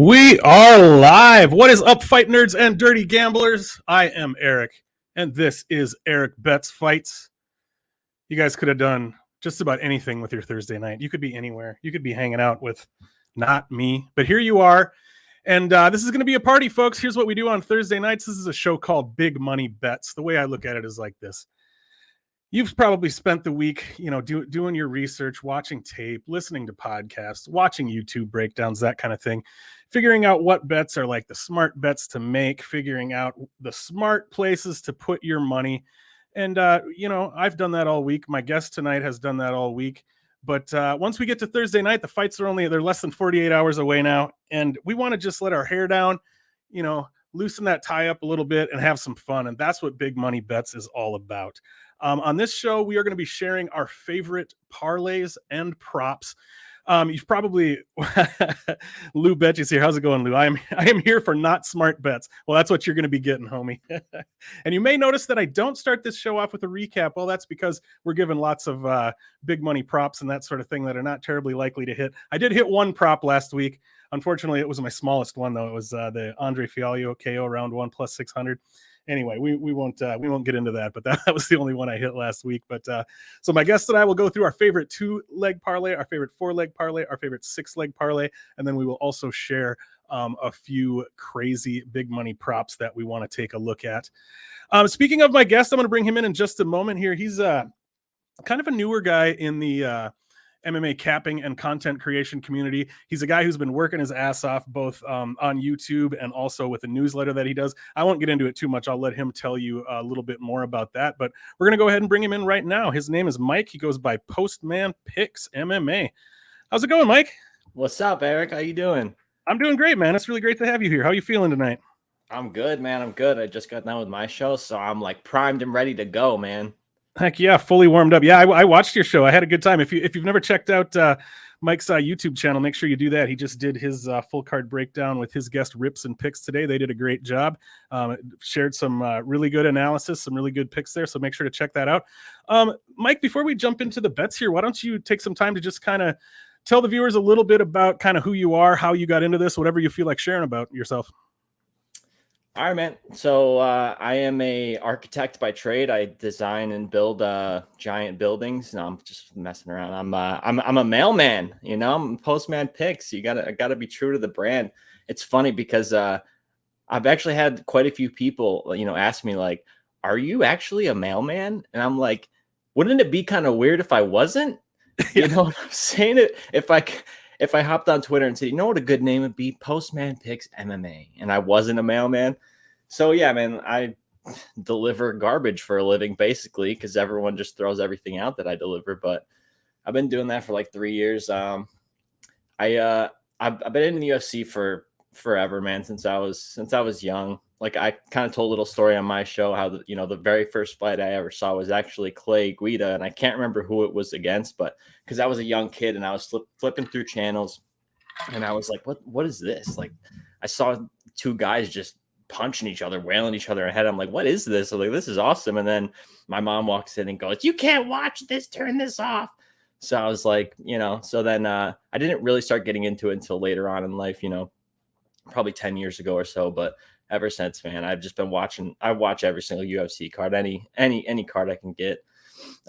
We are live. What is up, fight nerds and dirty gamblers? I am Erik, and this is Erik Bets Fights. You guys could have done just about anything with your Thursday night. You could be anywhere. You could be hanging out with not me, but here you are. And this is going to be a party, folks. Here's what we do on Thursday nights. This is a show called Big Money Bets. The way I look at it is like this. You've probably spent the week, doing your research, watching tape, listening to podcasts, watching YouTube breakdowns, that kind of thing, figuring out what bets are like the smart bets to make, figuring out the smart places to put your money. And, I've done that all week. My guest tonight has done that all week. But once we get to Thursday night, the fights they're less than 48 hours away now. And we want to just let our hair down, loosen that tie up a little bit and have some fun. And that's what Big Money Bets is all about. On this show, we are going to be sharing our favorite parlays and props. You've probably Lou Betches here. How's it going, Lou? I am here for not smart bets. Well, that's what you're going to be getting, homie. And you may notice that I don't start this show off with a recap. Well, that's because we're given lots of big money props and that sort of thing that are not terribly likely to hit. I did hit one prop last week. Unfortunately, it was my smallest one, though. It was the Andre Fialho KO round 1 plus 600. Anyway, we won't get into that, but that was the only one I hit last week. But so my guest and I will go through our favorite 2-leg parlay, our favorite 4-leg parlay, our favorite 6-leg parlay, and then we will also share a few crazy big money props that we want to take a look at. Speaking of my guest, I'm going to bring him in just a moment here. He's kind of a newer guy in the MMA capping and content creation community. He's a guy who's been working his ass off both on YouTube and also with the newsletter that he does. I won't get into it too much. I'll let him tell you a little bit more about that, but we're going to go ahead and bring him in right now. His name is Mike. He goes by PostmanPicksMMA. How's it going, Mike? What's up, Erik? How you doing? I'm doing great, man. It's really great to have you here. How are you feeling tonight? I'm good, man. I'm good. I just got done with my show, so I'm like primed and ready to go, man. Heck yeah, fully warmed up. Yeah, I watched your show. I had a good time. If you've never checked out Mike's YouTube channel, make sure you do that. He just did his full card breakdown with his guest Rips and Picks today. They did a great job. Shared some really good analysis, some really good picks there. So make sure to check that out. Mike, before we jump into the bets here, why don't you take some time to just kind of tell the viewers a little bit about kind of who you are, how you got into this, whatever you feel like sharing about yourself. All right, man. So I am a architect by trade. I design and build giant buildings. No, I'm just messing around. I'm a mailman. I'm Postman Picks. I gotta be true to the brand. It's funny because I've actually had quite a few people, ask me like, "Are you actually a mailman?" And I'm like, "Wouldn't it be kind of weird if I wasn't?" You know what I'm saying? If I hopped on Twitter and said, you know what a good name would be? Postman Picks MMA. And I wasn't a mailman. So, yeah, man, I deliver garbage for a living, basically, because everyone just throws everything out that I deliver. But I've been doing that for like 3 years. I've been in the UFC for forever, man, since I was young. Like I kind of told a little story on my show how the very first fight I ever saw was actually Clay Guida, and I can't remember who it was against, but because I was a young kid and I was flipping through channels, and I was like, what is this? Like I saw two guys just punching each other, wailing each other ahead. I'm like, what is this? I'm like, this is awesome. And then my mom walks in and goes, you can't watch this, turn this off. So I was like, so then I didn't really start getting into it until later on in life, probably 10 years ago or so. But ever since, man, I've just been watching. I watch every single UFC card, any card I can get.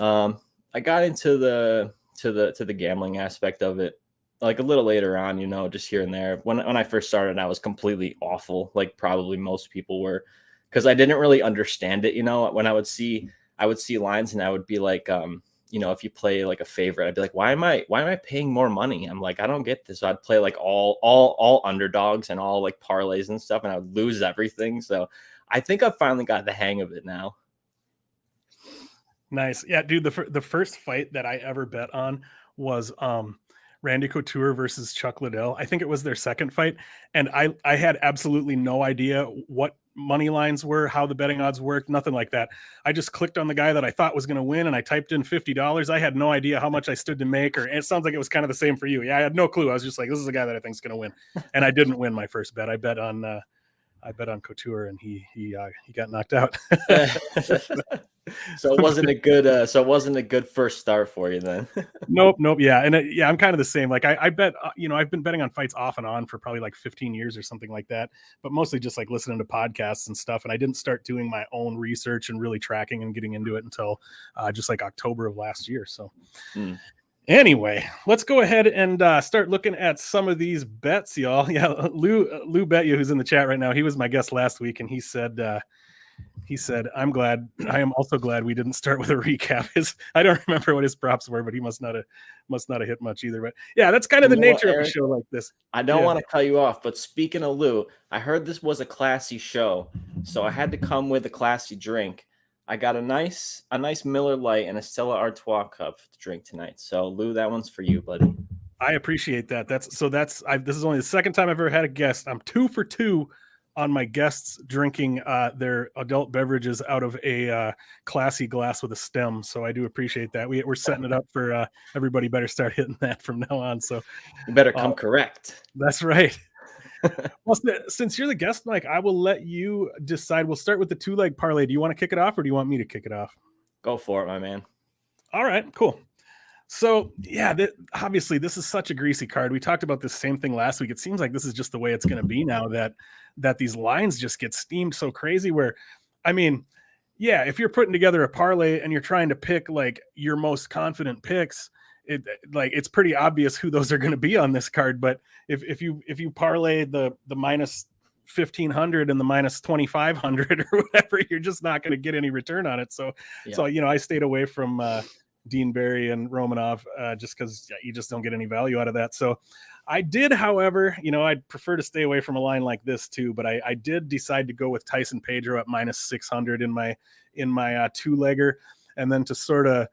I got into the gambling aspect of it like a little later on, just here and there. When I first started, I was completely awful, like probably most people were, because I didn't really understand it. When I would see lines and I would be like, if you play like a favorite, I'd be like, why am I paying more money? I'm like, I don't get this. So I'd play like all underdogs and all like parlays and stuff, and I would lose everything. So I think I've finally got the hang of it now. Nice. Yeah, dude, the first fight that I ever bet on was Randy Couture versus Chuck Liddell. I think it was their second fight. And I had absolutely no idea what money lines were, how the betting odds worked, nothing like that. I just clicked on the guy that I thought was going to win and I typed in $50. I had no idea how much I stood to make, and it sounds like it was kind of the same for you. Yeah, I had no clue. I was just like, this is the guy that I think is going to win. And I didn't win my first bet. I bet on I bet on Couture and he got knocked out. So it wasn't a good. So it wasn't a good first start for you then. Nope. Yeah, and yeah, I'm kind of the same. Like I bet, I've been betting on fights off and on for probably like 15 years or something like that, but mostly just like listening to podcasts and stuff. And I didn't start doing my own research and really tracking and getting into it until just like October of last year. So. Anyway, let's go ahead and start looking at some of these bets, y'all. Yeah, Lou bet you, who's in the chat right now. He was my guest last week, and he said, I am also glad we didn't start with a recap. I don't remember what his props were, but he must not have hit much either. But yeah, that's kind of the nature of a show like this. I don't want to cut you off, but speaking of Lou, I heard this was a classy show, so I had to come with a classy drink. I got a nice Miller Lite and a Stella Artois cup to drink tonight. So Lou, that one's for you, buddy. I appreciate that. This is only the second time I've ever had a guest. I'm 2 for 2 on my guests drinking their adult beverages out of a classy glass with a stem. So I do appreciate that. We're setting it up for everybody better start hitting that from now on. So you better come correct. That's right. Well, since you're the guest, Mike, I will let you decide. We'll start with the 2-leg parlay. Do you want to kick it off or do you want me to kick it off? Go for it, my man. All right, cool. So yeah, obviously this is such a greasy card. We talked about this same thing last week. It seems like this is just the way it's going to be now that these lines just get steamed so crazy where, I mean, yeah, if you're putting together a parlay and you're trying to pick like your most confident picks, it's pretty obvious who those are going to be on this card. But if you parlay the minus 1,500 and the minus 2,500 or whatever, you're just not going to get any return on it. So I stayed away from Dean Barry and Romanov just because you just don't get any value out of that. So I did, however, I'd prefer to stay away from a line like this too, but I did decide to go with Tyson Pedro at minus 600 in my 2-legger. And then to sort of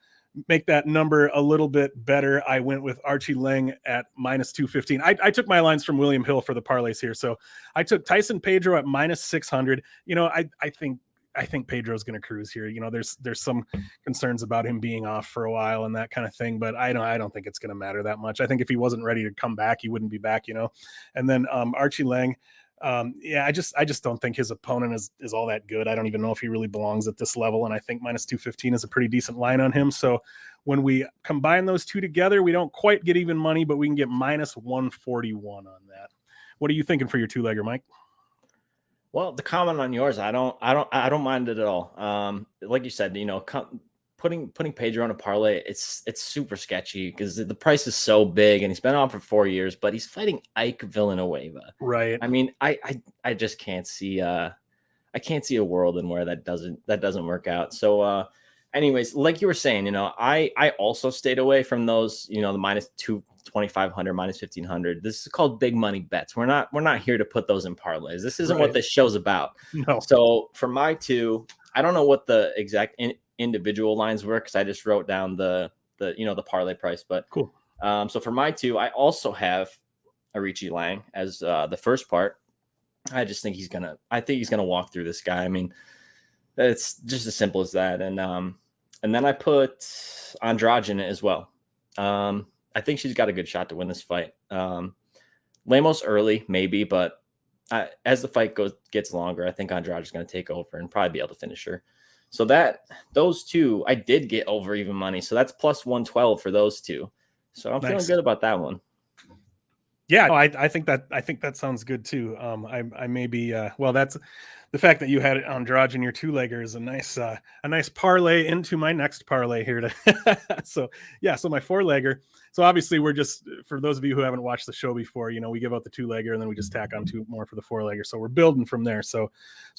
make that number a little bit better, I went with Archie Lang at minus 215. I took my lines from William Hill for the parlays here. So I took Tyson Pedro at minus 600. I think Pedro's going to cruise here. There's some concerns about him being off for a while and that kind of thing, but I don't think it's going to matter that much. I think if he wasn't ready to come back, he wouldn't be back, And then Archie Lang, I just don't think his opponent is all that good. I don't even know if he really belongs at this level. And I think minus 215 is a pretty decent line on him. So when we combine those two together, we don't quite get even money, but we can get minus 141 on that. What are you thinking for your 2-legger, Mike? Well, the comment on yours, I don't mind it at all. Like you said, putting Pedro on a parlay, it's super sketchy because the price is so big and he's been on for 4 years, but he's fighting Ike Villanueva. Right. I mean, I just can't see I can't see a world in where that doesn't work out. So anyways, like you were saying, I also stayed away from those, the minus 2,500, minus 1,500. This is called big money bets. We're not here to put those in parlays. This isn't what this show's about. No. So for my 2, I don't know what the exact individual lines were because I just wrote down the parlay price. But cool. So for my 2, I also have Archie Lang as the first part. I just think he's gonna walk through this guy. I mean, it's just as simple as that. And then I put Andrade in it as well. I think she's got a good shot to win this fight. Lemos early, maybe, but as the fight gets longer, I think Andrade is going to take over and probably be able to finish her. So those 2, I did get over even money. So that's plus 112 for those 2. So I'm feeling good about that one. Yeah, no, I think that sounds good too. I may be that's the fact that you had Andrade in your 2-legger is a nice parlay into my next parlay here. So my 4-legger. So obviously we're just, for those of you who haven't watched the show before, we give out the 2-legger and then we just tack on 2 more for the 4-legger. So we're building from there. So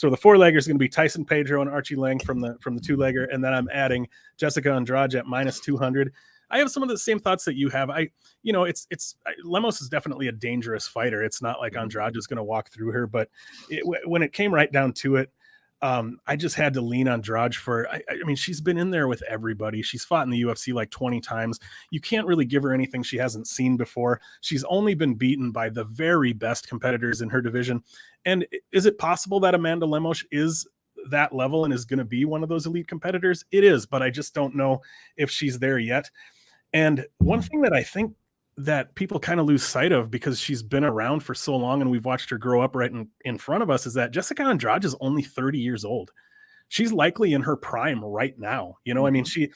the 4-legger is going to be Tyson Pedro and Archie Lang from the 2-legger, and then I'm adding Jessica Andrade at minus 200. I have some of the same thoughts that you have. Lemos is definitely a dangerous fighter. It's not like Andrade is going to walk through her, but when it came right down to it, I just had to lean on Andrade I mean, she's been in there with everybody. She's fought in the UFC like 20 times. You can't really give her anything she hasn't seen before. She's only been beaten by the very best competitors in her division. And is it possible that Amanda Lemos is that level and is going to be one of those elite competitors? It is, but I just don't know if she's there yet. And one thing that I think that people kind of lose sight of because she's been around for so long and we've watched her grow up right in front of us is that Jessica Andrade is only 30 years old. She's likely in her prime right now. You know, I mean, she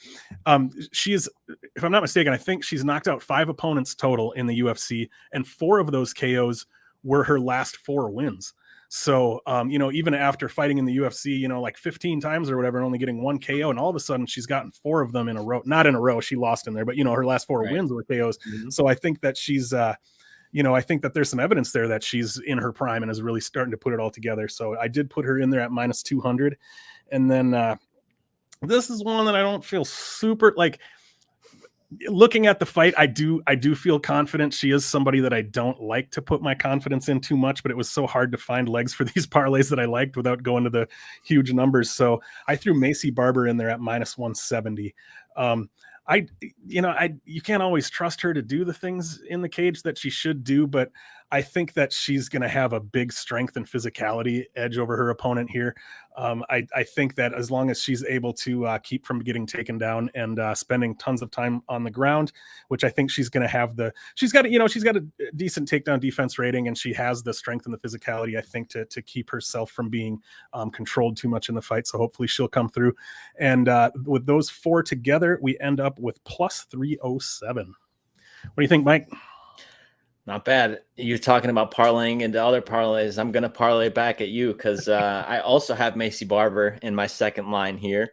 is, if I'm not mistaken, I think she's knocked out 5 opponents total in the UFC, and 4 of those KOs were her last 4 wins. So, you know, even after fighting in the UFC, you know, like 15 times or whatever, and only getting 1 KO, and all of a sudden she's gotten 4 of them in a row. Not in a row, she lost in there, but you know, her last 4 wins were KOs. So I think that she's, you know, I think that there's some evidence there that she's in her prime and is really starting to put it all together. So I did put her in there at minus 200. And then this is one that I don't feel super like. Looking at the fight, I do feel confident. She is somebody that I don't like to put my confidence in too much, but it was so hard to find legs for these parlays that I liked without going to the huge numbers. So I threw Maycee Barber in there at minus 170. You can't always trust her to do the things in the cage that she should do, but I think that she's going to have a big strength and physicality edge over her opponent here. I think that as long as she's able to keep from getting taken down and spending tons of time on the ground, which I think she's going to have she's got a decent takedown defense rating, and she has the strength and the physicality, I think, to keep herself from being controlled too much in the fight. So hopefully she'll come through. And with those 4 together, we end up with plus 307. What do you think, Mike? Not bad. You're talking about parlaying into other parlays. I'm going to parlay back at you because I also have Maycee Barber in my second line here.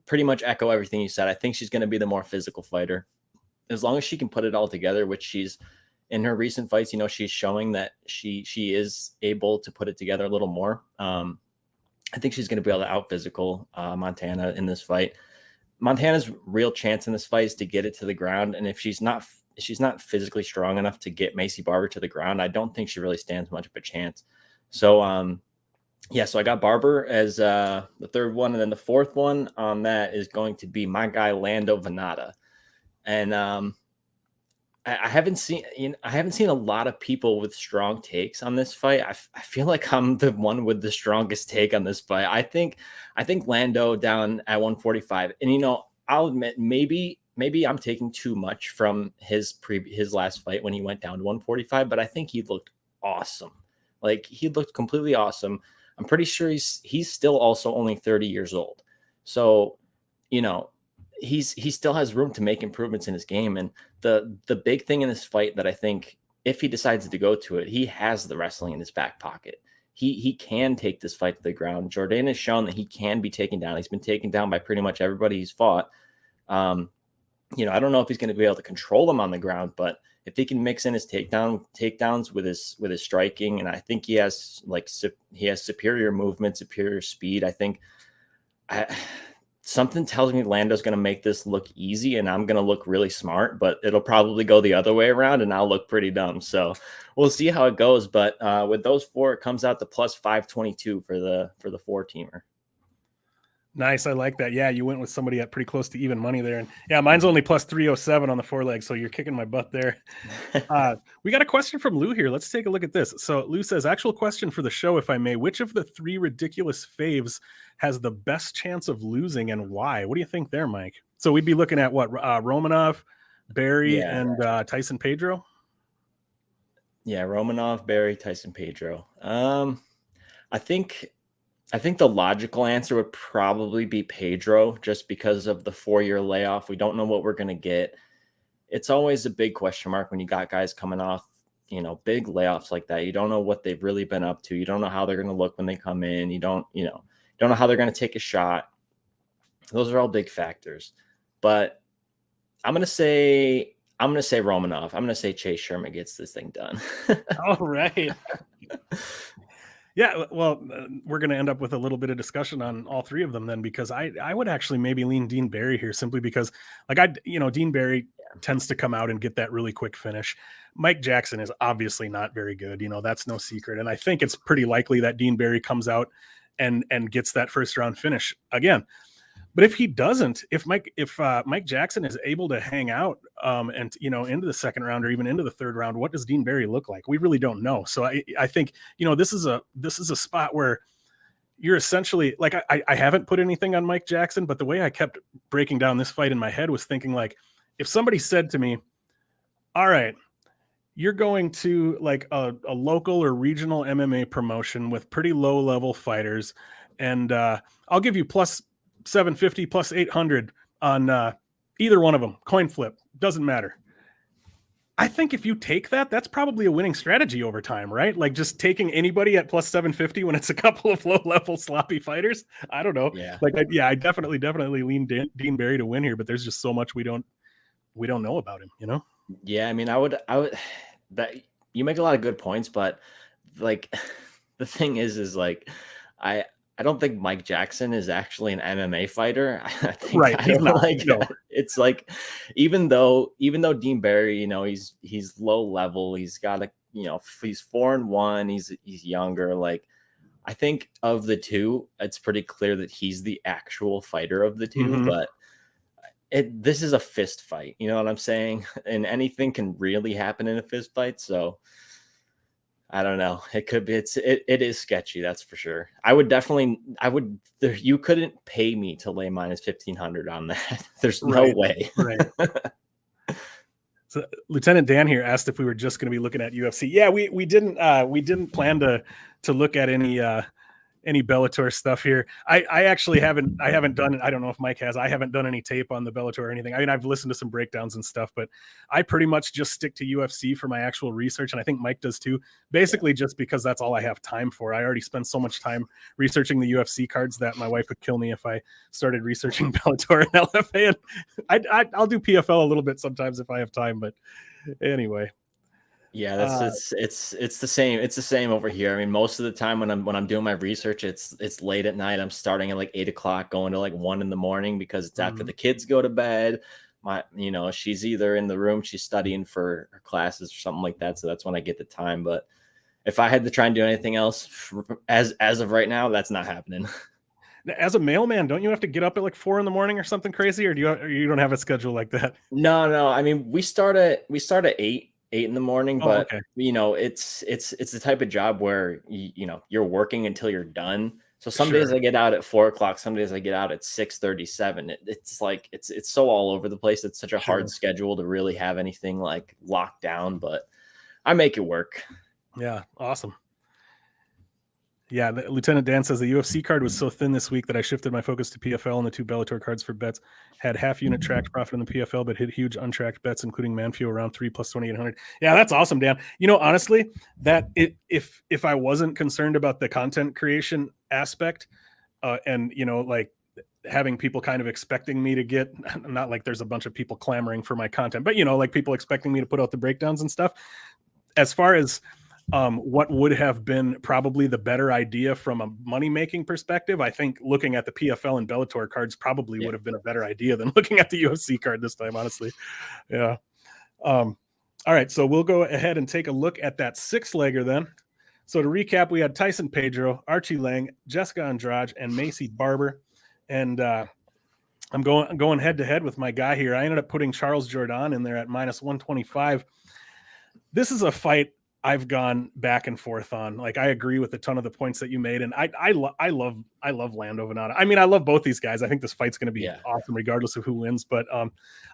Pretty much echo everything you said. I think she's going to be the more physical fighter. As long as she can put it all together, which she's in her recent fights, you know, she's showing that she is able to put it together a little more. I think she's going to be able to out physical Montana in this fight. Montana's real chance in this fight is to get it to the ground. And if she's not physically strong enough to get Maycee Barber to the ground, I don't think she really stands much of a chance. So, so I got Barber as the third one. And then the fourth one on that is going to be my guy, Lando Venata. And I haven't seen a lot of people with strong takes on this fight. I feel like I'm the one with the strongest take on this fight. I think Lando down at 145. And, you know, I'll admit, maybe I'm taking too much from his last fight when he went down to 145, but I think he looked awesome. Like, he looked completely awesome. I'm pretty sure he's still also only 30 years old. So, you know, he still has room to make improvements in his game. And the big thing in this fight that I think, if he decides to go to it, he has the wrestling in his back pocket. He can take this fight to the ground. Jourdain has shown that he can be taken down. He's been taken down by pretty much everybody he's fought. You know, I don't know if he's going to be able to control him on the ground, but if he can mix in his takedowns with his striking, and I think he has superior movement, superior speed. I think something tells me Lando's going to make this look easy, and I'm going to look really smart, but it'll probably go the other way around, and I'll look pretty dumb. So we'll see how it goes. But with those 4, it comes out to plus 522 for the 4-teamer. Nice. I like that. Yeah, you went with somebody at pretty close to even money there. And yeah, mine's only plus 307 on the 4 leg, so you're kicking my butt there. We got a question from Lou here. Let's take a look at this. So Lou says, actual question for the show, if I may. Which of the 3 ridiculous faves has the best chance of losing, and why? What do you think there, Mike? So we'd be looking at what? Romanov, Barry, and Tyson Pedro? Yeah, Romanov, Barry, Tyson Pedro. I think the logical answer would probably be Pedro, just because of the 4-year layoff. We don't know what we're going to get. It's always a big question mark when you got guys coming off, you know, big layoffs like that. You don't know what they've really been up to. You don't know how they're going to look when they come in. You don't know how they're going to take a shot. Those are all big factors. But I'm going to say Romanov. I'm going to say Chase Sherman gets this thing done. All right. Yeah, well, we're going to end up with a little bit of discussion on all 3 of them then, because I would actually maybe lean Dean Barry here, simply because, like, Dean Barry tends to come out and get that really quick finish. Mike Jackson is obviously not very good. You know, that's no secret. And I think it's pretty likely that Dean Barry comes out and gets that first round finish again. But if he doesn't, if Mike Jackson is able to hang out and, you know, into the second round or even into the third round, what does Dean Barry look like? We really don't know. So I think, you know, this is a spot where you're essentially like, I haven't put anything on Mike Jackson, but the way I kept breaking down this fight in my head was thinking, like, if somebody said to me, All right. You're going to like a local or regional MMA promotion with pretty low level fighters. And I'll give you plus 750, plus 800 on either one of them. Coin flip. Doesn't matter. I think if you take that, that's probably a winning strategy over time, right? Like just taking anybody at plus 750 when it's a couple of low level sloppy fighters. I don't know. Yeah. Like, I definitely lean Dean Barry to win here, but there's just so much we don't know about him, you know? Yeah. I mean, I would, that you make a lot of good points, but like the thing is like, I don't think Mike Jackson is actually an MMA fighter. I think Right. He's not. like No. it's like even though Dean Barry, he's low level, he's got a he's 4-1, he's younger. Like I think of the two, it's pretty clear that he's the actual fighter of the two, but this is a fist fight. You know what I'm saying? And anything can really happen in a fist fight. So I don't know. It could be. It is sketchy. That's for sure. You couldn't pay me to lay minus 1,500 on that. There's no way. Right. So Lieutenant Dan here asked if we were just going to be looking at UFC. Yeah, we didn't plan to look at any Bellator stuff here. I actually haven't done it. I don't know if Mike has. I haven't done any tape on the Bellator or anything. I mean, I've listened to some breakdowns and stuff, but I pretty much just stick to UFC for my actual research, and I think Mike does too. Basically, just because that's all I have time for. I already spend so much time researching the UFC cards that my wife would kill me if I started researching Bellator and LFA. And I'll do PFL a little bit sometimes if I have time, but anyway. Yeah, it's the same. It's the same over here. I mean, most of the time when I'm doing my research, it's late at night. I'm starting at like 8 o'clock, going to like 1 a.m. because it's after the kids go to bed. She's either in the room, she's studying for her classes or something like that. So that's when I get the time. But if I had to try and do anything else, as of right now, that's not happening. As a mailman, don't you have to get up at like 4 a.m. or something crazy, or you don't have a schedule like that? No. I mean, we start at 8 in the morning, but okay. It's the type of job where you're working until you're done. So some days I get out at 4 o'clock, some days I get out at 6:37. It's like it's so all over the place. It's such a hard schedule to really have anything like locked down, but I make it work. Yeah, awesome. Yeah, Lieutenant Dan says the UFC card was so thin this week that I shifted my focus to PFL, and the 2 Bellator cards for bets had half unit tracked profit in the PFL, but hit huge untracked bets, including Manfio around 3 plus 2,800. Yeah, that's awesome, Dan. Honestly, that if I wasn't concerned about the content creation aspect, and like having people kind of expecting me to get, not like there's a bunch of people clamoring for my content, but like people expecting me to put out the breakdowns and stuff. As far as what would have been probably the better idea from a money-making perspective, I think looking at the PFL and Bellator cards probably would have been a better idea than looking at the UFC card this time, honestly. Yeah. All right, so we'll go ahead and take a look at that 6-legger then. So to recap, we had Tyson Pedro, Archie Lang, Jessica Andrade, and Macy Barber. And I'm going head-to-head with my guy here. I ended up putting Charles Jourdain in there at minus 125. This is a fight I've gone back and forth on. Like, I agree with a ton of the points that you made, and I love Lando Venata. I mean, I love both these guys. I think this fight's going to be awesome, regardless of who wins. But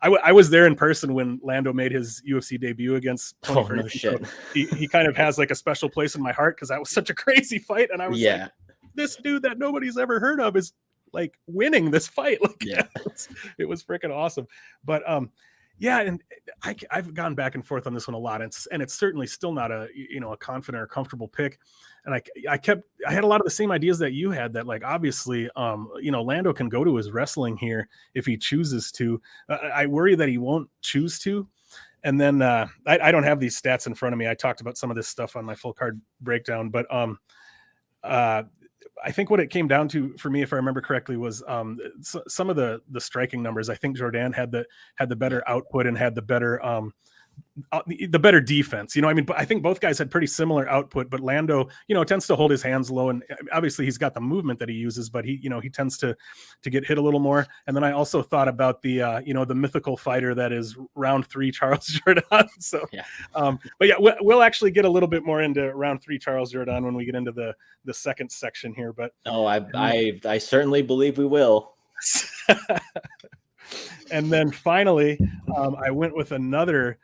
I was there in person when Lando made his UFC debut against Tony Ferguson. No shit. So he kind of has like a special place in my heart because that was such a crazy fight, and I was like, this dude that nobody's ever heard of is like winning this fight. Like, it was freaking awesome. But yeah, and I've gone back and forth on this one a lot, and it's certainly still not a confident or comfortable pick. And I had a lot of the same ideas that you had. That like obviously, Lando can go to his wrestling here if he chooses to. I worry that he won't choose to. And then I don't have these stats in front of me. I talked about some of this stuff on my full card breakdown, but I think what it came down to for me, if I remember correctly, was some of the striking numbers. I think Jourdain had the better output and had the better defense. I mean, I think both guys had pretty similar output, but Lando, tends to hold his hands low, and obviously he's got the movement that he uses, but he tends to get hit a little more. And then I also thought about the the mythical fighter that is round 3 Charles Jourdain. So, but yeah, we'll actually get a little bit more into round 3 Charles Jourdain when we get into the second section here. But I certainly believe we will. And then finally, I went with another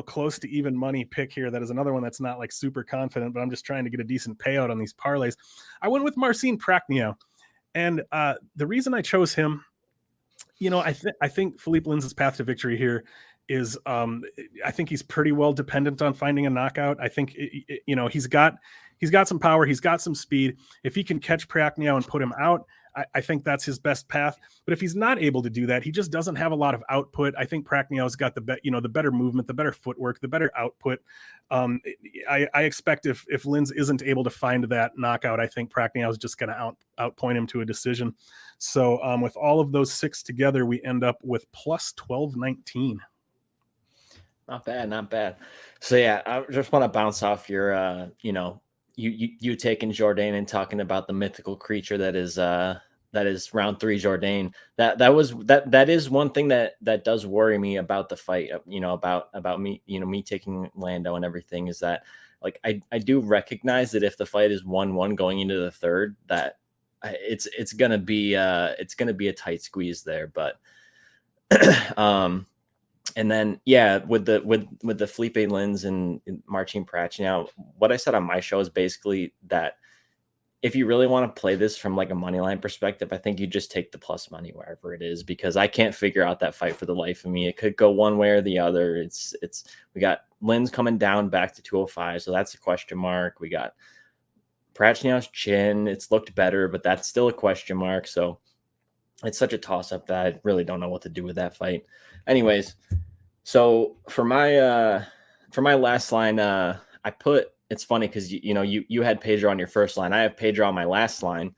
close to even money pick here. That is another one that's not like super confident, but I'm just trying to get a decent payout on these parlays. I went with Marcin Prachnio, and the reason I chose him, I think Philippe Linds's path to victory here is, I think he's pretty well dependent on finding a knockout. I think he's got some power, he's got some speed. If he can catch Prachnio and put him out, I think that's his best path. But if he's not able to do that, he just doesn't have a lot of output. I think Prachnio's got the better movement, the better footwork, the better output. I expect if Linz isn't able to find that knockout, I think Prachnio is just going to outpoint him to a decision. So with all of those 6 together, we end up with plus 1219. Not bad, not bad. So yeah, I just want to bounce off your, you taking Jourdain and talking about the mythical creature that is round 3 Jourdain. That is one thing that does worry me about the fight. About me, me taking Lando and everything, is that like I do recognize that if the fight is 1-1 going into the third, that it's gonna be a tight squeeze there. But and then with the Felipe Linz and Marcin Prachnio, what I said on my show is basically that if you really want to play this from like a money line perspective, I think you just take the plus money wherever it is, because I can't figure out that fight for the life of me. It could go one way or the other. We got Linz coming down back to 205, so that's a question mark. We got Prachnio's chin. It's looked better, but that's still a question mark. So it's such a toss up that I really don't know what to do with that fight. Anyways, so for my last line, I put. It's funny because you had Pedro on your first line. I have Pedro on my last line,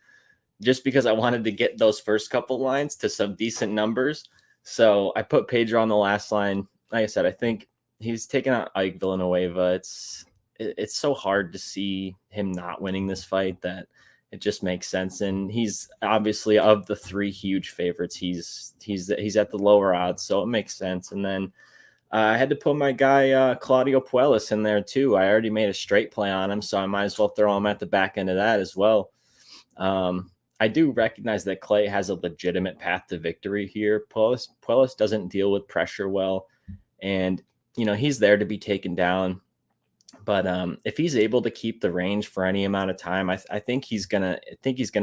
just because I wanted to get those first couple lines to some decent numbers. So I put Pedro on the last line. Like I said, I think he's taken out Ike Villanueva. It's so hard to see him not winning this fight that it just makes sense. And he's obviously, of the 3 huge favorites, he's at the lower odds, so it makes sense. And then I had to put my guy Claudio Puelles in there too. I already made a straight play on him, so I might as well throw him at the back end of that as well. I do recognize that Clay has a legitimate path to victory here. Puelles doesn't deal with pressure well, and he's there to be taken down. But if he's able to keep the range for any amount of time, I think he's gonna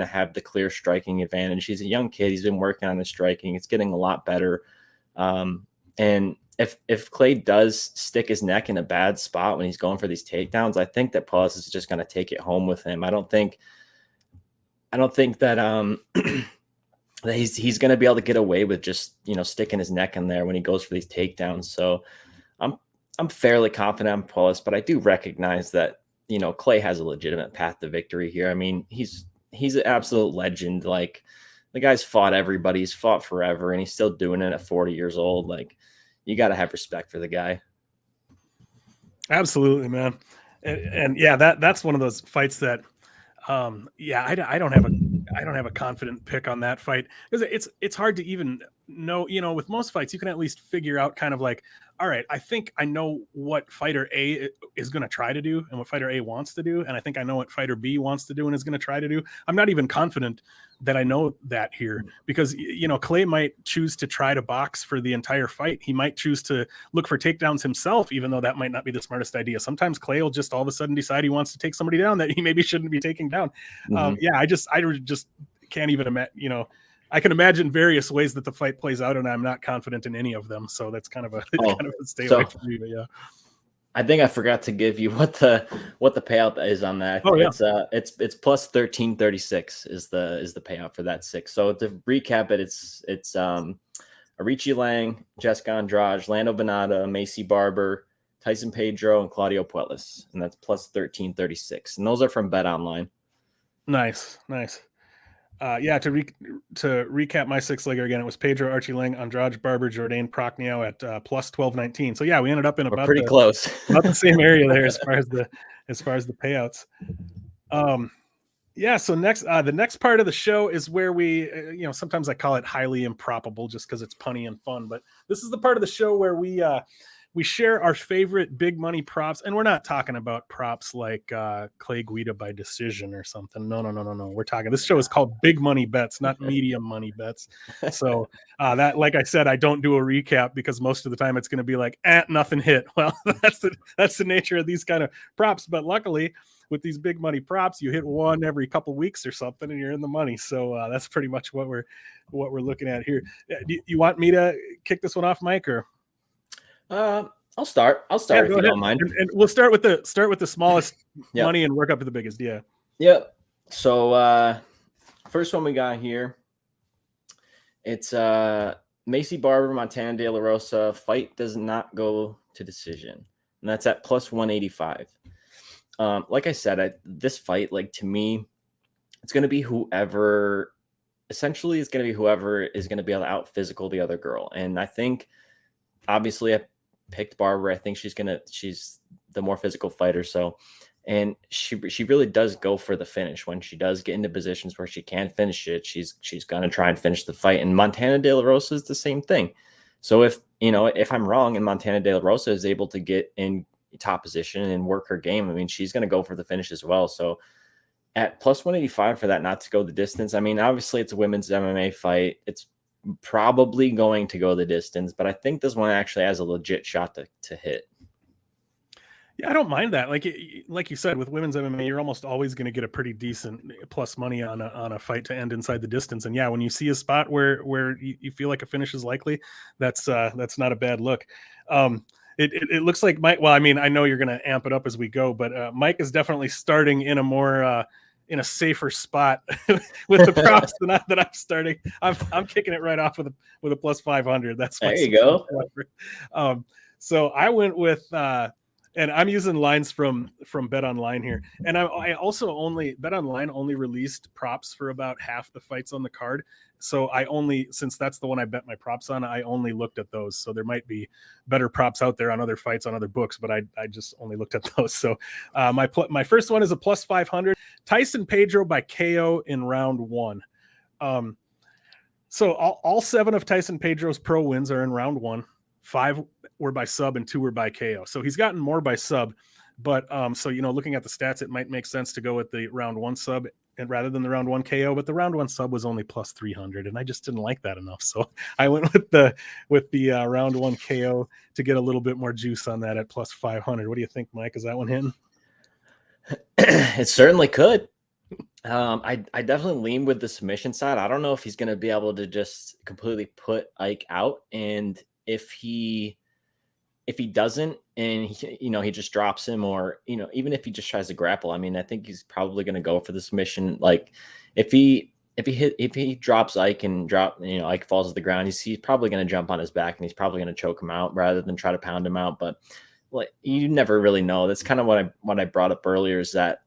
have the clear striking advantage. He's a young kid. He's been working on his striking. It's getting a lot better. And if Clay does stick his neck in a bad spot when he's going for these takedowns, I think that Puelles is just going to take it home with him. I don't think that that he's going to be able to get away with just sticking his neck in there when he goes for these takedowns. So I'm fairly confident on Puelles, but I do recognize that Clay has a legitimate path to victory here. I mean, he's an absolute legend. Like, the guy's fought everybody, he's fought forever, and he's still doing it at 40 years old. Like, you got to have respect for the guy. Absolutely, man. And yeah, that's one of those fights that, I don't have a confident pick on that fight, because it's hard to even know. With most fights, you can at least figure out kind of like, all right, I think I know what fighter A is going to try to do and what fighter A wants to do, and I think I know what fighter B wants to do and is going to try to do. I'm not even confident that I know that here, because Clay might choose to try to box for the entire fight. He might choose to look for takedowns himself, even though that might not be the smartest idea. Sometimes Clay will just all of a sudden decide he wants to take somebody down that he maybe shouldn't be taking down. I just can't even imagine. I can imagine various ways that the fight plays out, and I'm not confident in any of them. So that's kind of a stay away from me. But yeah, I think I forgot to give you what the payout is on that. It's plus 1336 is the payout for that 6. So to recap it, it's Arichi Lang, Jessica Andrade, Lando Venata, Macy Barber, Tyson Pedro, and Claudio Puelles, and that's plus 1336. And those are from Bet Online. Nice. To recap my 6-legger again, it was Pedro, Archie Lang, Andrade, Barber, Jourdain, Prachnio at plus 1219. So yeah, we ended up in about pretty close, about the same area there as far as the payouts. So next, the next part of the show is where we, sometimes I call it highly improbable just because it's punny and fun, but this is the part of the show where we we share our favorite big money props, and we're not talking about props like Clay Guida by decision or something. No. We're talking. This show is called Big Money Bets, not Medium Money Bets. So that, like I said, I don't do a recap because most of the time it's going to be like, nothing hit. Well, that's the nature of these kind of props. But luckily, with these big money props, you hit one every couple weeks or something, and you're in the money. So that's pretty much what we're looking at here. You want me to kick this one off, Mike, or? I'll start if you don't mind. And we'll start with the smallest money and work up to the biggest. Yeah. Yep. So first one we got here, it's Macy Barber, Montana De La Rosa. Fight does not go to decision, and that's at plus 185. Like I said, this fight, like, to me, it's going to be whoever is going to be able to out physical the other girl. And I think, obviously, I picked Barber. I think she's the more physical fighter. So, and she really does go for the finish when she does get into positions where she can finish it. She's going to try and finish the fight. And Montana De La Rosa is the same thing. So if I'm wrong and Montana De La Rosa is able to get in top position and work her game, I mean, she's going to go for the finish as well. So at plus 185 for that not to go the distance, I mean, obviously it's a women's MMA fight. It's probably going to go the distance, but I think this one actually has a legit shot to hit. Yeah, I don't mind that. Like you said, with women's MMA, you're almost always going to get a pretty decent plus money on a fight to end inside the distance. And yeah, when you see a spot where you feel like a finish is likely, that's not a bad look. It looks like Mike. Well, I mean, I know you're going to amp it up as we go, but Mike is definitely starting in a more in a safer spot with the props than I'm starting. I'm kicking it right off with a plus 500. That's there you go. So I went with. And I'm using lines from Bet Online here. And I also Bet Online only released props for about half the fights on the card. So since that's the one I bet my props on, I only looked at those. So there might be better props out there on other fights on other books, but I just only looked at those. So my first one is a plus 500. Tyson Pedro by KO in round 1. So all 7 of Tyson Pedro's pro wins are in round 1. 5 were by sub and 2 were by KO. So he's gotten more by sub, but so, looking at the stats, it might make sense to go with the round 1 sub and rather than the round 1 KO, but the round 1 sub was only plus 300. And I just didn't like that enough. So I went with the round 1 KO to get a little bit more juice on that at plus 500. What do you think, Mike? Is that one hitting? It certainly could. I definitely lean with the submission side. I don't know if he's going to be able to just completely put Ike out. And if he doesn't and he just drops him, or even if he just tries to grapple, I mean, I think he's probably going to go for the submission. Like if he drops Ike and Ike falls to the ground, he's probably going to jump on his back and he's probably going to choke him out rather than try to pound him out. But like, you never really know. That's kind of what I brought up earlier, is that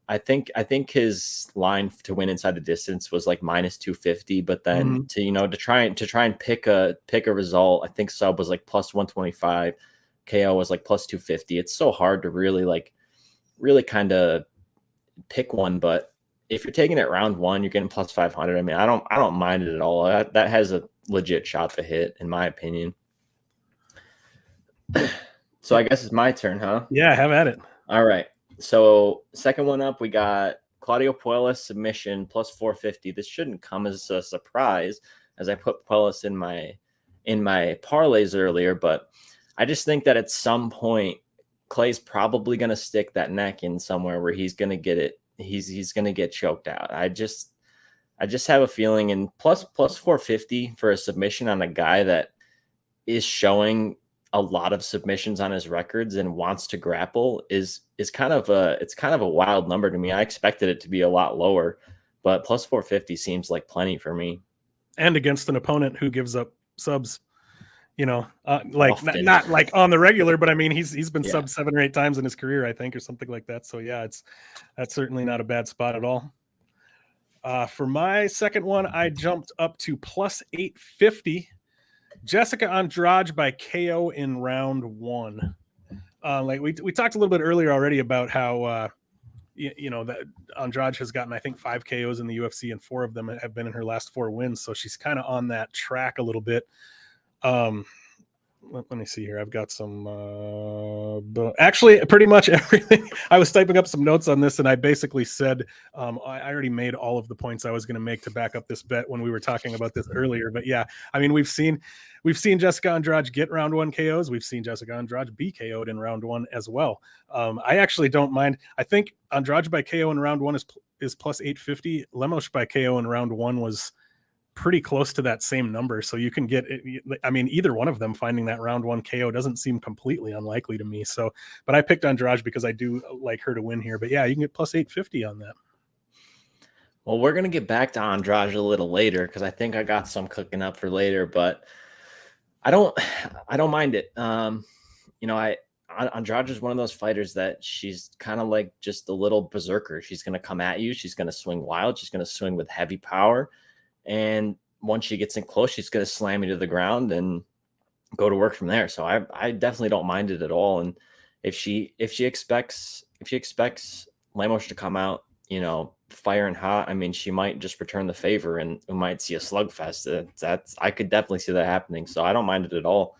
I think his line to win inside the distance was like minus 250, but then to try and pick a result, I think sub was like plus 125, KO was like plus 250. It's so hard to really kind of pick one, but if you're taking it round 1, you're getting plus 500. I mean, I don't mind it at all. That has a legit shot to hit, in my opinion. So I guess it's my turn, huh? Yeah, have at it. All right. So second one up, we got Claudio Puelles submission plus 450. This shouldn't come as a surprise, as I put Puelles in my parlays earlier, but I just think that at some point Clay's probably going to stick that neck in somewhere where he's going to get it. He's going to get choked out. I just have a feeling, and plus 450 for a submission on a guy that is showing a lot of submissions on his records and wants to grapple is kind of a wild number to me. I expected it to be a lot lower, but plus 450 seems like plenty for me. And against an opponent who gives up subs, like not like on the regular, but I mean, he's been subbed 7 or 8 times in his career, I think, or something like that. So yeah, that's certainly not a bad spot at all. For my second one, I jumped up to plus 850. Jessica Andrade by KO in round 1. Like we talked a little bit earlier already about how that Andrade has gotten, I think, 5 KOs in the UFC, and 4 of them have been in her last 4 wins. So she's kind of on that track a little bit. let me see here. I've got some, actually pretty much everything. I was typing up some notes on this, and I basically said, I already made all of the points I was going to make to back up this bet when we were talking about this earlier. But yeah, I mean, we've seen Jessica Andrade get round 1 KOs. We've seen Jessica Andrade be KO'd in round 1 as well. I actually don't mind. I think Andrade by KO in round 1 is plus 850. Lemos by KO in round 1 was pretty close to that same number. So you can get it. I mean, either one of them finding that round 1 KO doesn't seem completely unlikely to me. So, but I picked Andrade because I do like her to win here. But yeah, you can get plus 850 on that. Well, we're going to get back to Andrade a little later because I think I got some cooking up for later, but I don't mind it. Andrade is one of those fighters that she's kind of like just a little berserker. She's going to come at you. She's going to swing wild. She's going to swing with heavy power. And once she gets in close, she's going to slam you to the ground and go to work from there. So I definitely don't mind it at all. And if she expects Lemos to come out, firing hot, I mean, she might just return the favor and we might see a slugfest. I could definitely see that happening. So I don't mind it at all.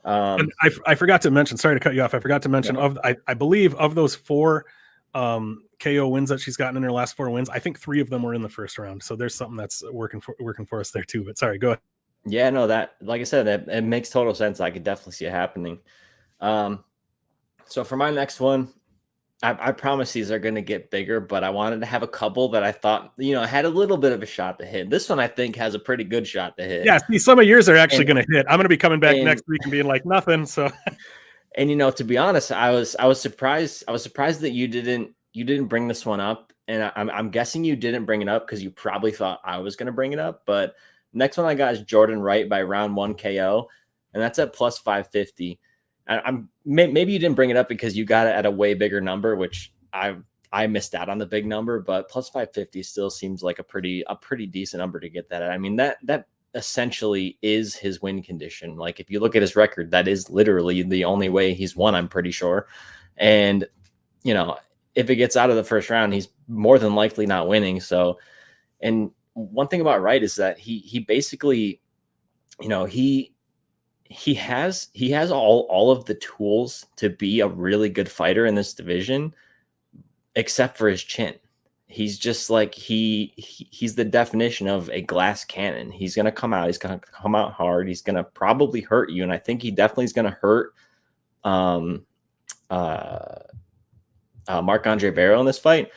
And I forgot to mention, sorry to cut you off. I forgot to mention I believe of those 4 KO wins that she's gotten in her last 4 wins, I think 3 of them were in the first round. So there's something that's working for us there too. But sorry, go ahead. Yeah, no, that, like I said, that it makes total sense. I could definitely see it happening. So for my next one, I promise these are going to get bigger, but I wanted to have a couple that I thought, had a little bit of a shot to hit. This one I think has a pretty good shot to hit. Yeah, see, some of yours are actually going to hit. I'm going to be coming back next week and being like nothing. So, and to be honest, I was surprised. I was surprised that you didn't bring this one up, and I'm guessing you didn't bring it up because you probably thought I was going to bring it up. But next one I got is Jordan Wright by round 1 KO, and that's at plus 550. Maybe you didn't bring it up because you got it at a way bigger number, which I missed out on the big number, but plus 550 still seems like a pretty decent number to get that at. I mean, that essentially is his win condition. Like if you look at his record, that is literally the only way he's won, I'm pretty sure. And if it gets out of the first round, he's more than likely not winning. So, and one thing about Wright is that he basically, he has all of the tools to be a really good fighter in this division, except for his chin. He's just like, he's the definition of a glass cannon. He's going to come out. He's going to come out hard. He's going to probably hurt you. And I think he definitely is going to hurt Marc-Andre Barriault in this fight.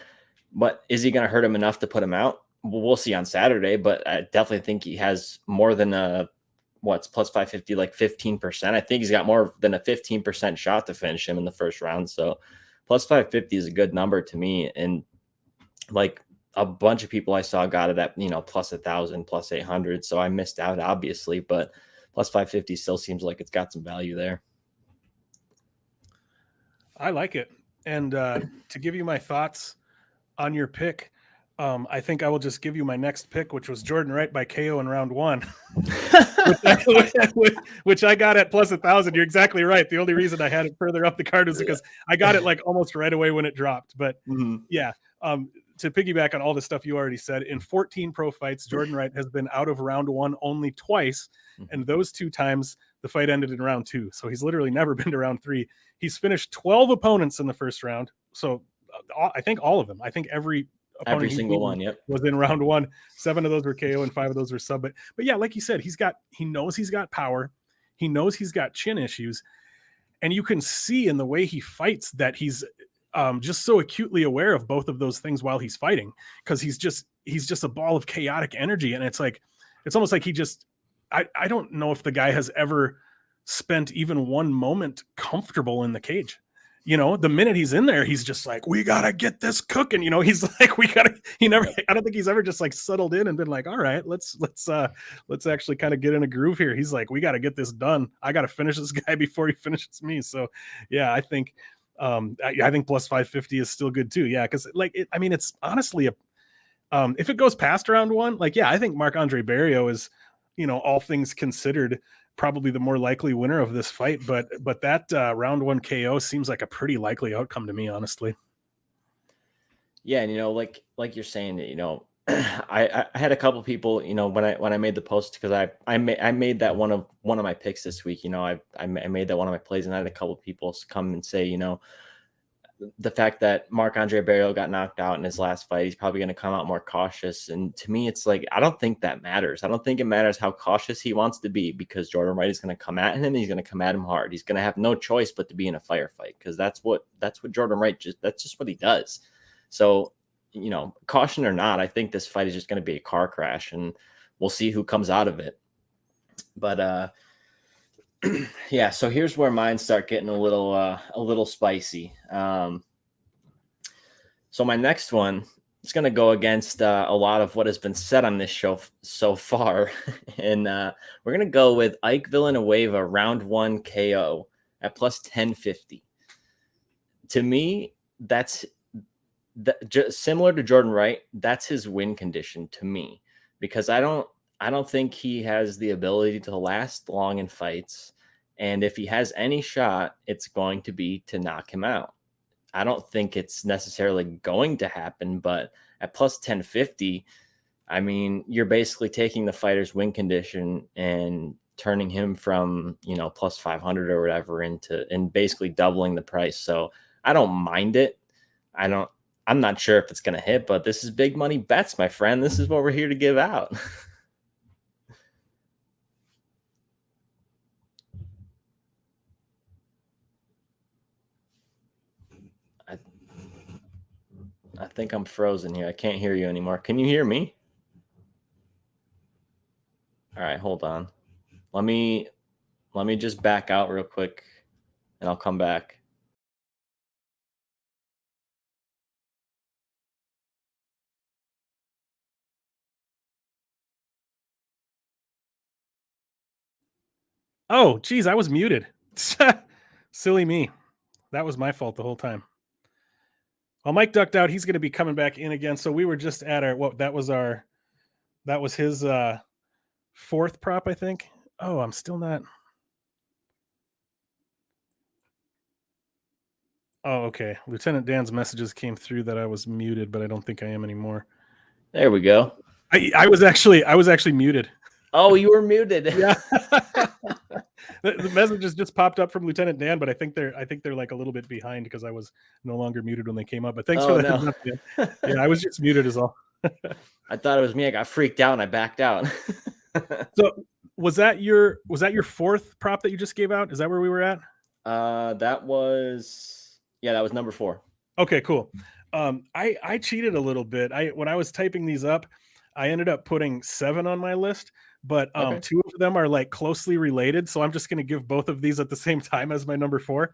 But is he going to hurt him enough to put him out? Well, we'll see on Saturday, but I definitely think he has more than what's plus 550, like 15%. I think he's got more than a 15% shot to finish him in the first round. So plus 550 is a good number to me. And like a bunch of people I saw got it at, plus 1,000, plus 800. So I missed out, obviously, but plus 550 still seems like it's got some value there. I like it. And to give you my thoughts on your pick, I think I will just give you my next pick, which was Jordan Wright by KO in round 1, which I got at plus 1,000. You're exactly right. The only reason I had it further up the card is because I got it like almost right away when it dropped. But yeah, to piggyback on all the stuff you already said, in 14 pro fights, Jordan Wright has been out of round 1 only twice. And those 2 times the fight ended in round 2. So he's literally never been to round 3. He's finished 12 opponents in the first round. So I think all of them. I think every single one, was in round 1. 7 of those were KO and 5 of those were sub. But yeah, like you said, he knows he's got power. He knows he's got chin issues. And you can see in the way he fights that he's just so acutely aware of both of those things while he's fighting, because he's just a ball of chaotic energy. And it's almost like I don't know if the guy has ever spent even one moment comfortable in the cage. The minute he's in there, he's just like, we got to get this cooking. He's like, I don't think he's ever just like settled in and been like, all right, let's actually kind of get in a groove here. He's like, we got to get this done. I got to finish this guy before he finishes me. So yeah, I think plus 550 is still good too. Yeah. Cause it's honestly if it goes past round 1, I think Marc-Andre Barriault is, all things considered, probably the more likely winner of this fight, but that round 1 KO seems like a pretty likely outcome to me, honestly. Yeah, and like you're saying, I had a couple people, you know, when I made the post, because I made that one of my picks this week. You know, I made that one of my plays, and I had a couple people come and say, you know, the fact that Marc-Andre Barriault got knocked out in his last fight, he's probably going to come out more cautious. And to me, it's like, I don't think that matters. I don't think it matters how cautious he wants to be, because Jordan Wright is going to come at him, and he's going to come at him hard. He's going to have no choice but to be in a firefight, because that's what Jordan Wright that's just what he does. So, you know, caution or not, I think this fight is just going to be a car crash, and we'll see who comes out of it. But yeah, so here's where mine start getting a little spicy. So my next one is going to go against a lot of what has been said on this show so far, and we're going to go with Ike Villanueva round 1 KO at plus 1050. To me, that's just similar to Jordan Wright. That's his win condition to me, because I don't think he has the ability to last long in fights. And if he has any shot, it's going to be to knock him out. I don't think it's necessarily going to happen, but at plus 1050, I mean, you're basically taking the fighter's win condition and turning him from, you know, plus 500 or whatever and basically doubling the price. So I don't mind it. I'm not sure if it's going to hit, but this is big money bets, my friend. This is what we're here to give out. I think I'm frozen here. I can't hear you anymore. Can you hear me? All right, hold on. Let me just back out real quick, and I'll come back. Oh, geez, I was muted. Silly me. That was my fault the whole time. Well, Mike ducked out. He's going to be coming back in again. So we were just at that was his fourth prop, I think. Oh, I'm still not. Oh, okay. Lieutenant Dan's messages came through that I was muted, but I don't think I am anymore. There we go. I was actually muted. Oh, you were muted. Yeah. The messages just popped up from Lieutenant Dan, but I think they're like a little bit behind because I was no longer muted when they came up. But thanks for that. No. Yeah, I was just muted as all. I thought it was me. I got freaked out and I backed out. So was that your fourth prop that you just gave out? Is that where we were at? That was number 4. Okay, cool. I cheated a little bit. When I was typing these up, I ended up putting 7 on my list, but okay. 2 of them are like closely related. So I'm just going to give both of these at the same time as my number 4.